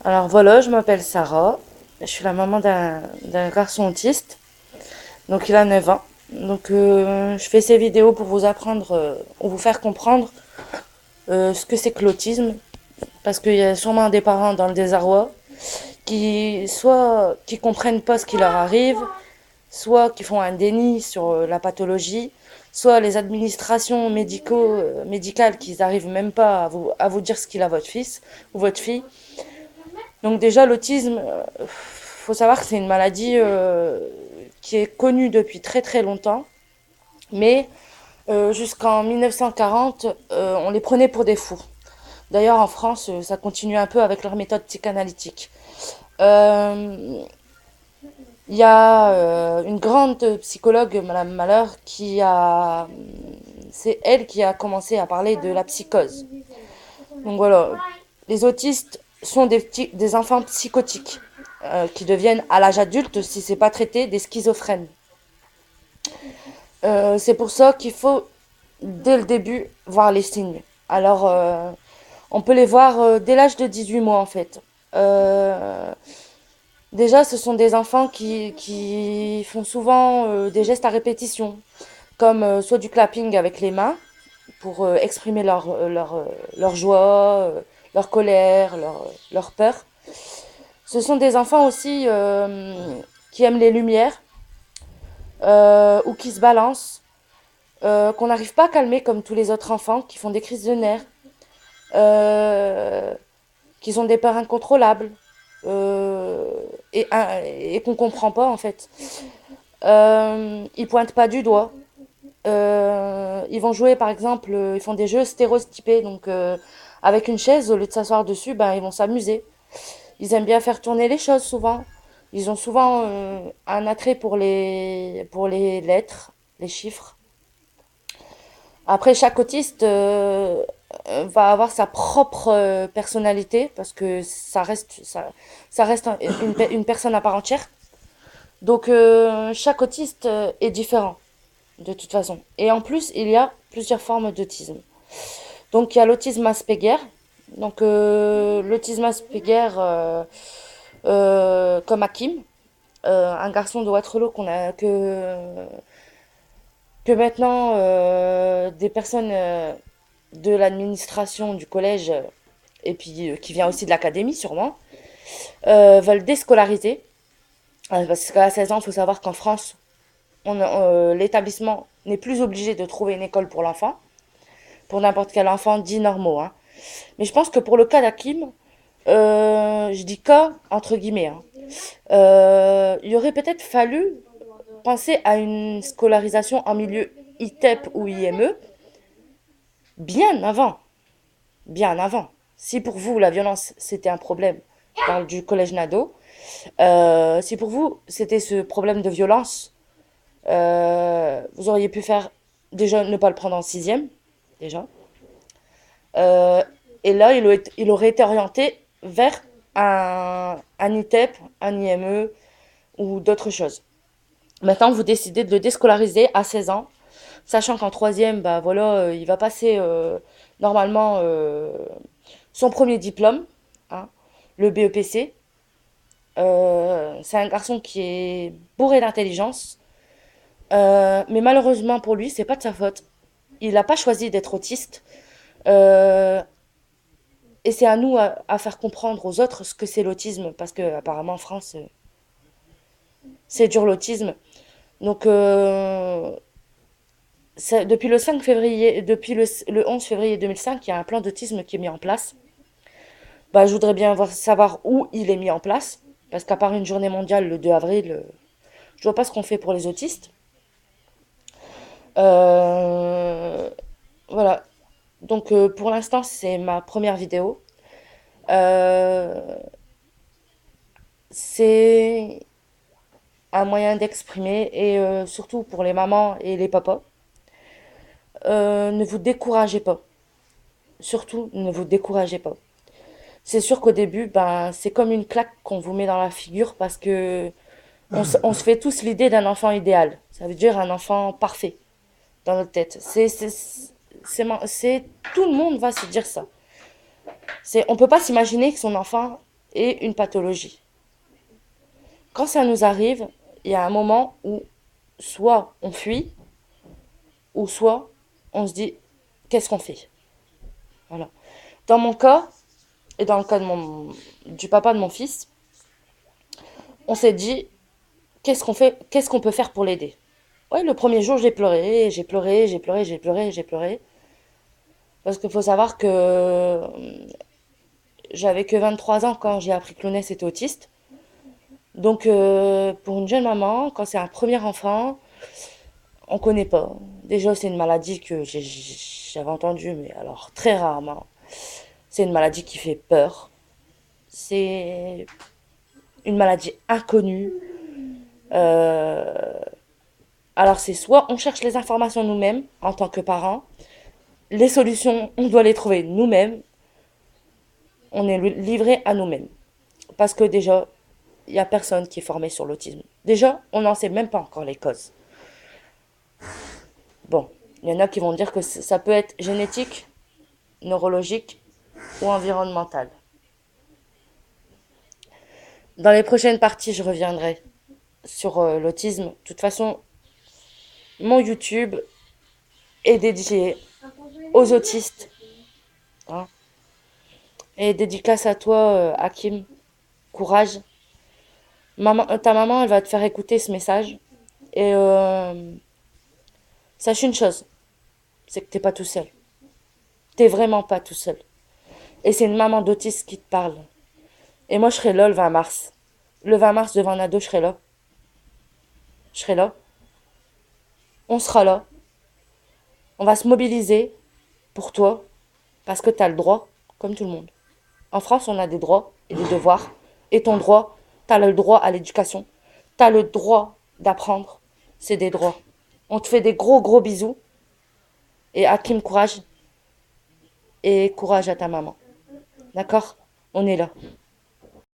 Alors voilà, je m'appelle Sarah. Je suis la maman d'un garçon autiste. Donc il a 9 ans. Donc je fais ces vidéos pour vous apprendre ou vous faire comprendre ce que c'est que l'autisme. Parce qu'il y a sûrement des parents dans le désarroi qui soit qui comprennent pas ce qui leur arrive, soit qui font un déni sur la pathologie, soit les administrations médicales qui n'arrivent même pas à vous dire ce qu'il a votre fils ou votre fille. Donc déjà, l'autisme, faut savoir que c'est une maladie qui est connue depuis très très longtemps, mais jusqu'en 1940, on les prenait pour des fous. D'ailleurs, en France, ça continue un peu avec leur méthode psychanalytique. Euh, Il y a une grande psychologue, Madame Malheur, c'est elle qui a commencé à parler de la psychose. Donc voilà, les autistes sont des enfants psychotiques qui deviennent à l'âge adulte, si c'est pas traité, des schizophrènes. C'est pour ça qu'il faut, dès le début, voir les signes. Alors, on peut les voir dès l'âge de 18 mois, en fait. Euh, Déjà, ce sont des enfants qui font souvent des gestes à répétition, comme soit du clapping avec les mains, pour exprimer leur joie, leur colère, leur peur. Ce sont des enfants aussi qui aiment les lumières ou qui se balancent, qu'on n'arrive pas à calmer comme tous les autres enfants, qui font des crises de nerfs, euh, qui ont des peurs incontrôlables euh, et qu'on ne comprend pas en fait. Ils pointent pas du doigt. Ils vont jouer par exemple, ils font des jeux stéréotypés, donc avec une chaise, au lieu de s'asseoir dessus, ben, ils vont s'amuser. Ils aiment bien faire tourner les choses souvent. Ils ont souvent un attrait pour les lettres, les chiffres. Après, chaque autiste va avoir sa propre personnalité parce que ça reste une personne à part entière. Donc, chaque autiste est différent de toute façon. Et en plus, il y a plusieurs formes d'autisme. Donc, il y a l'autisme Asperger. Donc, l'autisme Asperger, comme Hakim, un garçon de Waterloo que maintenant des personnes de l'administration du collège et puis qui vient aussi de l'académie sûrement veulent déscolariser. Parce qu'à 16 ans, il faut savoir qu'en France, l'établissement n'est plus obligé de trouver une école pour l'enfant, pour n'importe quel enfant dit normaux, hein. Mais je pense que pour le cas d'Hakim, je dis cas entre guillemets, hein, il aurait peut-être fallu penser à une scolarisation en milieu ITEP ou IME bien avant. Bien avant. Si pour vous, la violence, c'était un problème, je parle du collège Nadeau, si pour vous, c'était ce problème de violence, vous auriez pu faire, déjà, ne pas le prendre en sixième, déjà. Euh, et là, il aurait été orienté vers un ITEP, un IME ou d'autres choses. Maintenant, vous décidez de le déscolariser à 16 ans, sachant qu'en troisième, bah voilà, il va passer normalement son premier diplôme, hein, le BEPC. C'est un garçon qui est bourré d'intelligence, mais malheureusement pour lui, c'est pas de sa faute. Il n'a pas choisi d'être autiste, euh, et c'est à nous à faire comprendre aux autres ce que c'est l'autisme, parce que apparemment en France, c'est dur l'autisme. Donc depuis le 5 février, le 11 février 2005, il y a un plan d'autisme qui est mis en place. Bah, je voudrais bien savoir où il est mis en place, parce qu'à part une journée mondiale le 2 avril, je vois pas ce qu'on fait pour les autistes. Euh, voilà. Donc pour l'instant, c'est ma première vidéo. Euh, c'est un moyen d'exprimer et surtout pour les mamans et les papas, ne vous découragez pas. Surtout, ne vous découragez pas. C'est sûr qu'au début, ben, c'est comme une claque qu'on vous met dans la figure parce que on se fait tous l'idée d'un enfant idéal. Ça veut dire un enfant parfait dans notre tête. Tout le monde va se dire ça. On peut pas s'imaginer que son enfant et une pathologie. Quand ça nous arrive, il y a un moment où soit on fuit, ou soit on se dit qu'est-ce qu'on fait. Voilà. Dans mon cas, et dans le cas du papa de mon fils, on s'est dit qu'est-ce qu'on fait, qu'est-ce qu'on peut faire pour l'aider. Ouais, le premier jour, j'ai pleuré, j'ai pleuré, j'ai pleuré, j'ai pleuré, j'ai pleuré. Parce qu'il faut savoir que j'avais que 23 ans quand j'ai appris que Lounès était autiste. Donc, pour une jeune maman, quand c'est un premier enfant, on connaît pas. Déjà, c'est une maladie que j'avais entendue, mais alors très rarement. C'est une maladie qui fait peur. C'est une maladie inconnue. Euh, alors, c'est soit on cherche les informations nous-mêmes en tant que parents, les solutions, on doit les trouver nous-mêmes, on est livré à nous-mêmes. Parce que déjà, il n'y a personne qui est formé sur l'autisme. Déjà, on n'en sait même pas encore les causes. Bon, il y en a qui vont dire que ça peut être génétique, neurologique ou environnemental. Dans les prochaines parties, je reviendrai sur l'autisme. De toute façon, mon YouTube est dédié aux autistes. Hein. Et dédicace à toi, Hakim. Courage. Ta maman, elle va te faire écouter ce message. Et sache une chose, c'est que t'es pas tout seul. T'es vraiment pas tout seul. Et c'est une maman d'autiste qui te parle. Et moi, je serai là le 20 mars. Le 20 mars, devant Nado, je serai là. Je serai là. On sera là. On va se mobiliser pour toi. Parce que t'as le droit, comme tout le monde. En France, on a des droits et des devoirs. Et ton droit, t'as le droit à l'éducation. T'as le droit d'apprendre. C'est des droits. On te fait des gros, gros bisous. Et Hakim, courage. Et courage à ta maman. D'accord? On est là.